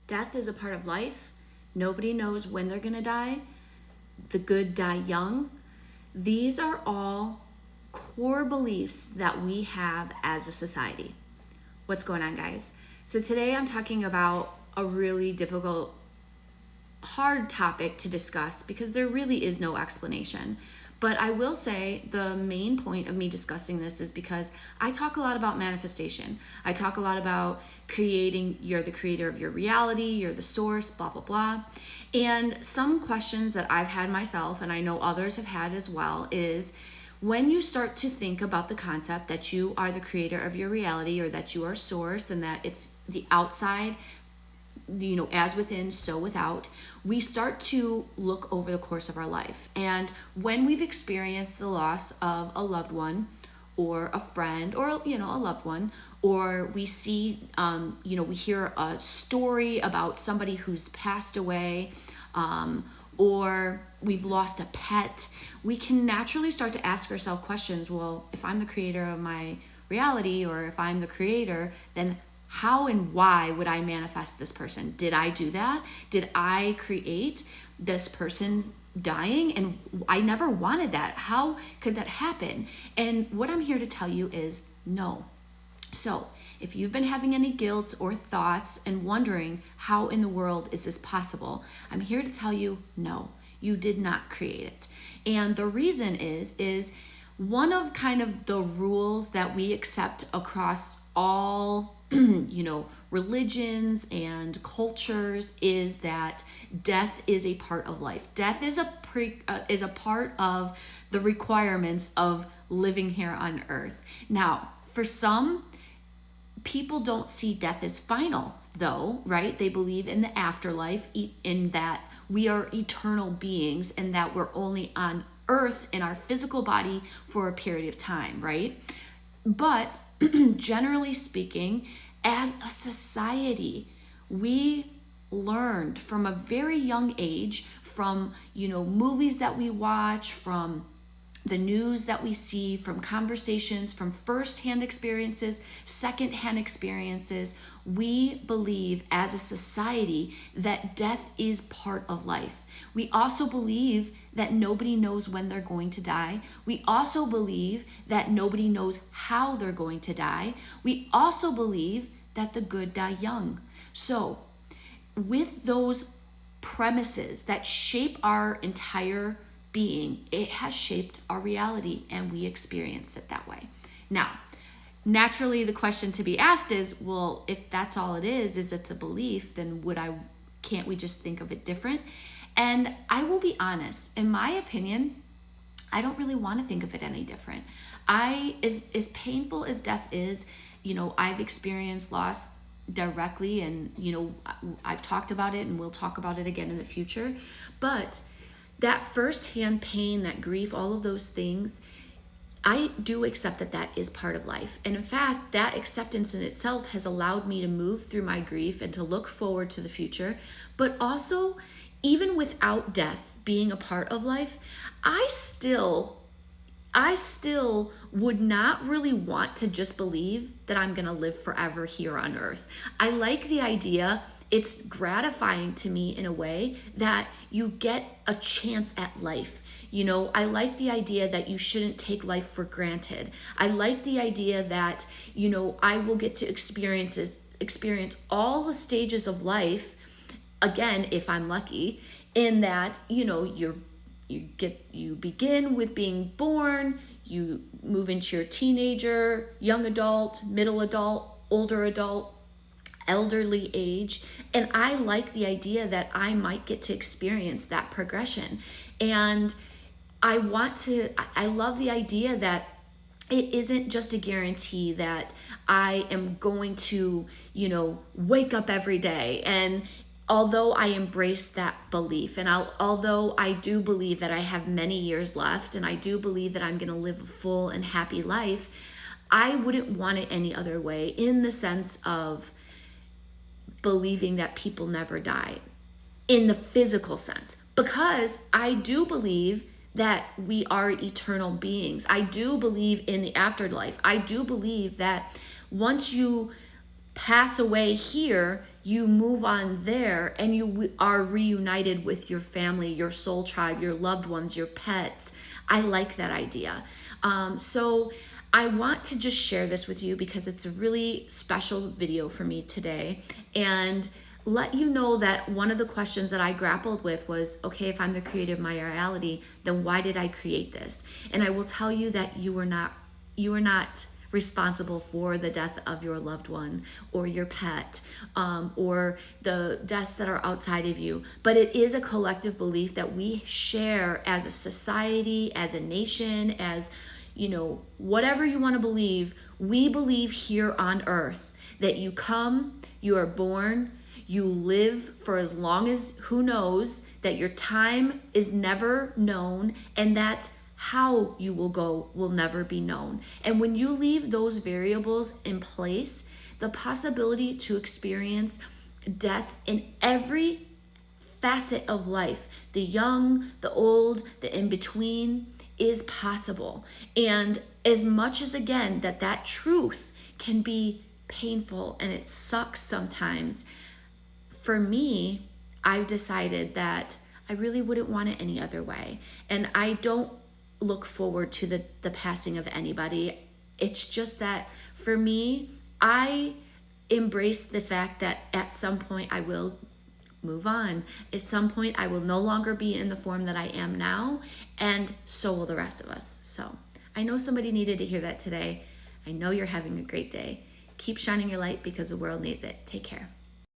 death is a part of life. Nobody knows when they're gonna die. The good die young. These are all core beliefs that we have as a society. What's going on, guys? So today I'm talking about a really difficult, hard topic to discuss because there really is no explanation. But I will say the main point of me discussing this is because I talk a lot about manifestation. I talk a lot about creating, you're the creator of your reality, you're the source, blah, blah, blah. And some questions that I've had myself, and I know others have had as well, is when you start to think about the concept that you are the creator of your reality, or that you are source, and that it's the outside, as within, so without, we start to look over the course of our life. And when we've experienced the loss of a loved one or a friend or, a loved one, or we see, we hear a story about somebody who's passed away, or we've lost a pet, we can naturally start to ask ourselves questions. Well, if I'm the creator of my reality, or if I'm the creator, then how and why would I manifest this person? Did I do that? Did I create this person dying? And I never wanted that. How could that happen? And what I'm here to tell you is no. So if you've been having any guilt or thoughts and wondering how in the world is this possible, I'm here to tell you no, you did not create it. And the reason is one of kind of the rules that we accept across all religions and cultures is that death is a part of life. Death is a part of the requirements of living here on earth. Now, for some people don't see death as final, though, right? They believe in the afterlife, in that we are eternal beings and that we're only on earth in our physical body for a period of time, right? But generally speaking, as a society, we learned from a very young age, from movies that we watch, from the news that we see, from conversations, from first-hand experiences, second-hand experiences, we believe as a society that death is part of life. We also believe that nobody knows when they're going to die. We also believe that nobody knows how they're going to die. We also believe that the good die young. So with those premises that shape our entire being, it has shaped our reality and we experience it that way. Now, naturally the question to be asked is, well, if that's all it is it's a belief, then can't we just think of it different? And I will be honest, in my opinion, I don't really want to think of it any different. As painful as death is, I've experienced loss directly, and I've talked about it and we'll talk about it again in the future. But that firsthand pain, that grief, all of those things, I do accept that is part of life. And in fact, that acceptance in itself has allowed me to move through my grief and to look forward to the future. But also, even without death being a part of life, I still would not really want to just believe that I'm going to live forever here on earth. I like the idea. It's gratifying to me in a way that you get a chance at life. I like the idea that you shouldn't take life for granted. I like the idea that, I will get to experience all the stages of life again, if I'm lucky, in that, you begin with being born, you move into your teenager, young adult, middle adult, older adult, elderly age. And I like the idea that I might get to experience that progression. And I love the idea that it isn't just a guarantee that I am going to, wake up every day. And although I embrace that belief, and although I do believe that I have many years left, and I do believe that I'm going to live a full and happy life, I wouldn't want it any other way, in the sense of believing that people never die in the physical sense, because I do believe that we are eternal beings. I do believe in the afterlife. I do believe that once you pass away here, you move on there and you are reunited with your family, your soul tribe, your loved ones, your pets. I like that idea. So I want to just share this with you because it's a really special video for me today, and let you know that one of the questions that I grappled with was, okay, if I'm the creator of my reality, then why did I create this? And I will tell you that you are not responsible for the death of your loved one or your pet, or the deaths that are outside of you. But it is a collective belief that we share as a society, as a nation, as, whatever you want to believe. We believe here on earth that you come, you are born, you live for as long as who knows, that your time is never known, and that how you will go will never be known. And when you leave those variables in place, the possibility to experience death in every facet of life, the young, the old, the in between, is possible. And as much as, again, that truth can be painful and it sucks sometimes, for me, I've decided that I really wouldn't want it any other way. And I don't look forward to the passing of anybody. It's just that for me, I embrace the fact that at some point I will move on. At some point I will no longer be in the form that I am now, and so will the rest of us. So I know somebody needed to hear that today. I know you're having a great day. Keep shining your light because the world needs it. Take care.